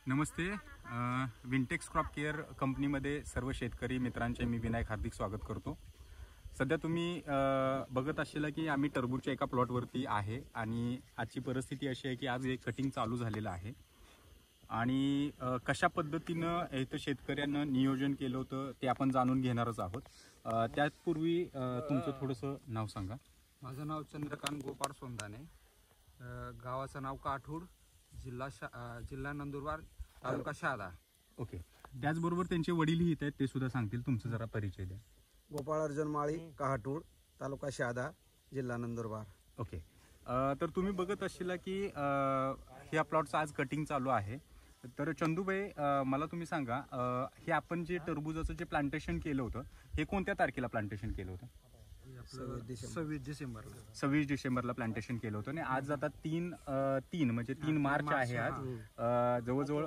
नमस्ते. Wintex crop care कंपनीमध्ये सर्व शेतकरी मित्रांचे मी विनायक हार्दिक स्वागत करतो. सध्या तुम्ही बघत असाल की आम्ही टरबूजच्या एका प्लॉटवरती आहे आणि आजची परिस्थिती अशी आहे की आज एक कटिंग चालू झालेलं आहे आणि कशा पद्धतीनं इथं शेतकऱ्यांना नियोजन केलं होतं ते आपण जाणून घेणारच आहोत. त्यापूर्वी तुमचं थोडंसं नाव सांगा. माझं नाव चंद्रकांत गोपाळ सोंदाने, गावाचं नाव काठूड, जिल्हा नंदुरबार, तालुका शहादा. ओके. त्याचबरोबर त्यांचे वडीलही इथे आहेत, ते सुद्धा सांगतील. तुमचा जरा परिचय द्या. गोपाळ अर्जुन माळी, काहटूड, तालुका शहादा, जिल्हा नंदुरबार. ओके. तर तुम्ही बघत असाल की ह्या प्लॉटचं आज कटिंग चालू आहे. तर चंदूबाई, मला तुम्ही सांगा, हे आपण जे टरबूजाचं जे प्लांटेशन केलं होतं हे कोणत्या तारखेला प्लांटेशन केलं होतं? 26 डिसेंबरला प्लांटेशन केलं होतं आणि आज आता 3 म्हणजे 3 मार्च आहे. आज जवळजवळ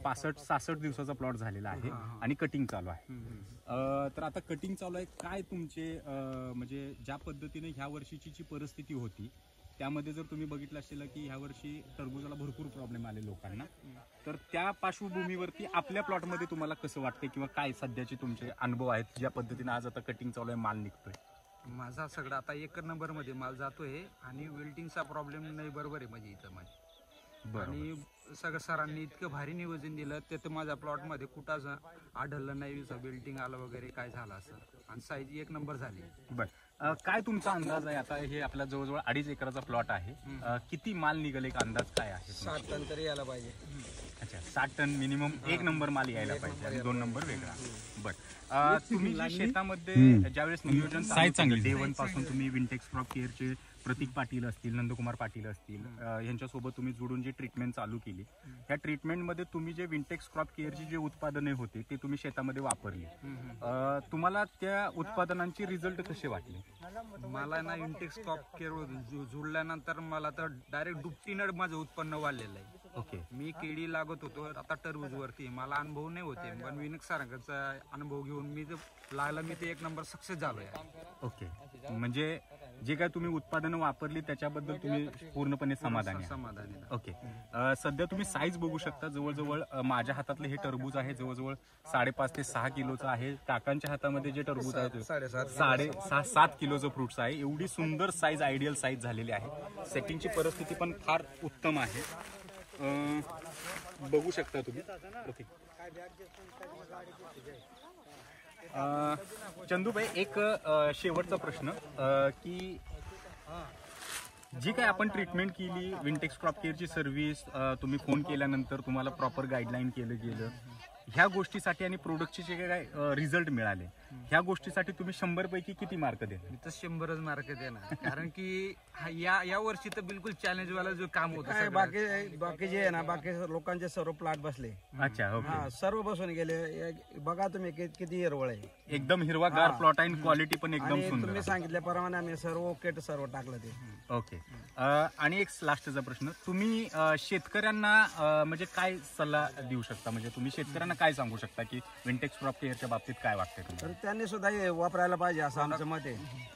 65-66 दिवसाचा प्लॉट झालेला आहे आणि कटिंग चालू आहे. तर आता कटिंग चालू आहे. काय तुमचे म्हणजे ज्या पद्धतीने ह्या वर्षीची जी परिस्थिती होती त्यामध्ये जर तुम्ही बघितलं असेल की ह्या वर्षी टरबूजाला भरपूर प्रॉब्लेम आले लोकांना, तर त्या पार्श्वभूमीवरती आपल्या प्लॉटमध्ये तुम्हाला कसं वाटतं किंवा काय सध्याचे तुमचे अनुभव आहेत ज्या पद्धतीने आज आता कटिंग चालू आहे, माल निघतोय? माझा सगळा आता 1 नंबरमध्ये माल जातोय आणि वेल्टिंगचा प्रॉब्लेम नाही, बरोबर आहे म्हणजे इथं माझी. आणि सगळं सरांनी इतकं भारी नियोजन दिलं ते माझ्या प्लॉटमध्ये कुठंच आढळलं नाही वेल्टिंग आलं वगैरे काय झालं असं, आणि साईज 1 नंबर झाली. बरं, काय तुमचा अंदाज आहे? आता हे आपला जवळजवळ 2.5 एकराचा प्लॉट आहे. किती माल निघेल, एक अंदाज काय आहे? 60 टन तरी यायला पाहिजे. अच्छा, 60 टन मिनिमम 1 नंबर माल यायला पाहिजे आणि 2 नंबर वेगळा. बरं, तुम्ही जे शेतामध्ये ज्यावेळेस नियोजन चांगलं डे 1 पासून तुम्ही विंटेक्स क्रॉप केअरचे प्रतीक पाटील असतील, नंदकुमार पाटील असतील, यांच्यासोबत तुम्ही जोडून जी ट्रीटमेंट चालू केली, ह्या ट्रीटमेंटमध्ये तुम्ही जे विंटेक्स क्रॉप केअरची जे उत्पादने होते ते तुम्ही शेतामध्ये वापरली, तुम्हाला त्या उत्पादनांचे रिझल्ट कसे वाटले? मला ना विंटेक्स क्रॉप केअर जुळल्यानंतर मला तर डायरेक्ट दुपटीनं माझं उत्पन्न वाढलेलं आहे. ओके. मी केळी लागत होतो, आता टरबूजवरती मला अनुभव नाही होते, पण विनक सरांचा अनुभव घेऊन मी जर लागला मी ते 1 नंबर सक्सेस झालोय. ओके. म्हणजे जे काय तुम्ही उत्पादनं वापरली त्याच्याबद्दल तुम्ही पूर्णपणे समाधानी? ओके. सध्या तुम्ही साईज बघू शकता. जवळजवळ माझ्या हातातले हे टरबूज आहे, जवळजवळ 5.5 ते 6 किलोचं आहे. काकांच्या हातामध्ये जे टरबूज आहे 6.5-7 किलोचं फ्रुट्स आहे. एवढी सुंदर साईज, आयडियल साईज झालेली आहे. सेटिंगची परिस्थिती पण फार उत्तम आहे, बघू शकता तुम्ही. ओके. चंदूबाई, एक शेवटचा प्रश्न की जी काय आपण ट्रीटमेंट केली, विंटेक्स क्रॉप केअरची सर्व्हिस, तुम्ही फोन केल्यानंतर तुम्हाला प्रॉपर गाईडलाईन केलं गेलं, ह्या गोष्टीसाठी आणि प्रोडक्टचे जे काय रिझल्ट मिळाले, ह्या गोष्टीसाठी तुम्ही 100 पैकी किती मार्क द्या? मी तर 100च मार्क देणार, कारण की या वर्षी तर बिलकुल चॅलेंज वाला जो काम होतं. बाकी जे आहे ना, बाकी लोकांचे सर्व प्लॉट बसले. अच्छा. ओके. सर्व बसून गेले. बघा तुम्ही किती हिरवळ आहे, एकदम हिरवागार प्लॉट आहे, क्वालिटी पण एकदम सुंदर. तुम्ही सांगितल्याप्रमाणे आम्ही सर्व ओके सर्व टाकलं ते. ओके. आणि एक लास्टचा प्रश्न, तुम्ही शेतकऱ्यांना म्हणजे काय सल्ला देऊ शकता? म्हणजे तुम्ही शेतकऱ्यांना काय सांगू शकता की विंटेक्स क्रॉप केअरच्या बाबतीत काय वाटतंय? तर त्यांनी सुद्धा हे वापरायला पाहिजे असं आमचं मत आहे.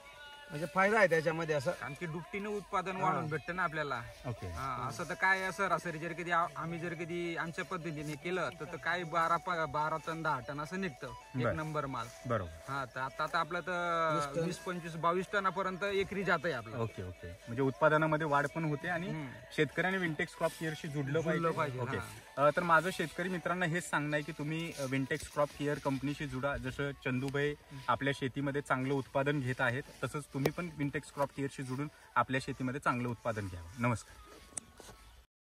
म्हणजे फायदा आहे त्याच्यामध्ये असं, कारण की दुपटीने उत्पादन वाढून भेटतं ना आपल्याला. ओके. असं तर काय सरासरी जर कधी आम्ही जर कधी आमच्या पद्धतीने केलं तर काय 12 टन 10 टन असं निघतं 1 नंबर माल. बरोबर. हा, तर आता आपलं तर 20-25-22 टनापर्यंत एकरी जात आहे आपलं. ओके. ओके. म्हणजे उत्पादनामध्ये वाढ पण होते आणि शेतकऱ्यांनी विंटेक्स क्रॉप केअरशी जुडलं पाहिजे. ओके. तर माझं शेतकरी मित्रांना हेच सांगणं आहे की तुम्ही विंटेक्स क्रॉप केअर कंपनीशी जुडा. जसं चंदूबाई आपल्या शेतीमध्ये चांगलं उत्पादन घेत आहेत, तसंच तुम्ही पण विंटेक्स क्रॉप केअरशी जुडून आपल्या शेतीमध्ये चांगलं उत्पादन घ्यावं. नमस्कार.